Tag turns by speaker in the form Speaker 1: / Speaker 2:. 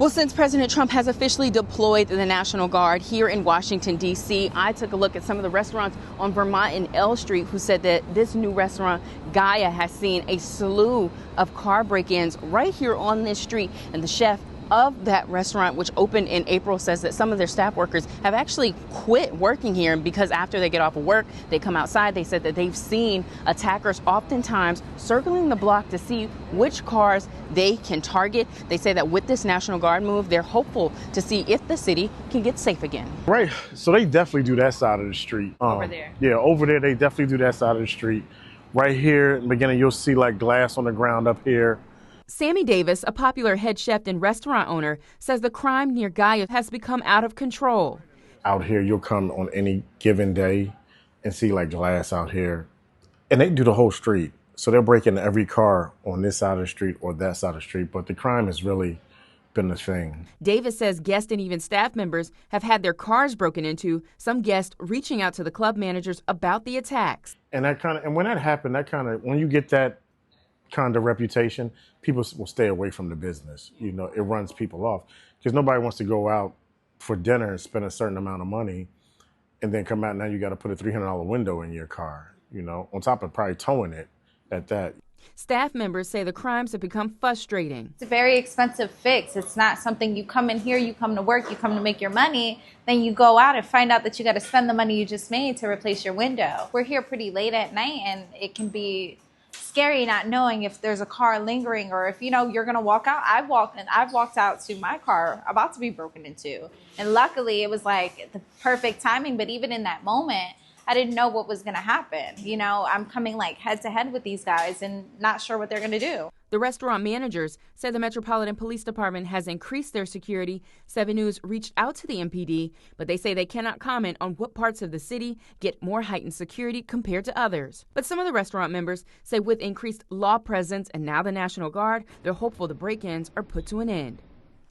Speaker 1: Well, since President Trump has officially deployed the National Guard here in Washington, D.C., I took a look at some of the restaurants on Vermont and L Street who said that this new restaurant, Gaia, has seen a slew of car break-ins right here on this street. And the chef of that restaurant, which opened in April, says that some of their staff workers have actually quit working here because after they get off of work, they come outside. They said that they've seen attackers oftentimes circling the block to see which cars they can target. They say that with this National Guard move, they're hopeful to see if the city can get safe again.
Speaker 2: Right. So they definitely do that side of the street.
Speaker 1: Over there.
Speaker 2: Yeah, over there, they definitely do that side of the street. Right here in the beginning, you'll see like glass on the ground up here.
Speaker 1: Sammy Davis, a popular head chef and restaurant owner, says the crime near Gaia has become out of control.
Speaker 2: Out here, you'll come on any given day and see like glass out here. And they do the whole street. So they'll break into every car on this side of the street or that side of the street. But the crime has really been the thing.
Speaker 1: Davis says guests and even staff members have had their cars broken into, some guests reaching out to the club managers about the attacks.
Speaker 2: And when that happened, when you get that kind of reputation, people will stay away from the business. You know, it runs people off because nobody wants to go out for dinner and spend a certain amount of money and then come out. Now you got to put a $300 window in your car, you know, on top of probably towing it at that.
Speaker 1: Staff members say the crimes have become frustrating.
Speaker 3: It's a very expensive fix. It's not something you come in here, you come to work, you come to make your money, then you go out and find out that you got to spend the money you just made to replace your window. We're here pretty late at night and it can be scary not knowing if there's a car lingering or if, you know, you're going to walk out. I've walked out to my car about to be broken into. And luckily it was like the perfect timing. But even in that moment, I didn't know what was going to happen. You know, I'm coming like head to head with these guys and not sure what they're going to do.
Speaker 1: The restaurant managers said the Metropolitan Police Department has increased their security. 7 News reached out to the MPD, but they say they cannot comment on what parts of the city get more heightened security compared to others. But some of the restaurant members say with increased law presence and now the National Guard, they're hopeful the break-ins are put to an end.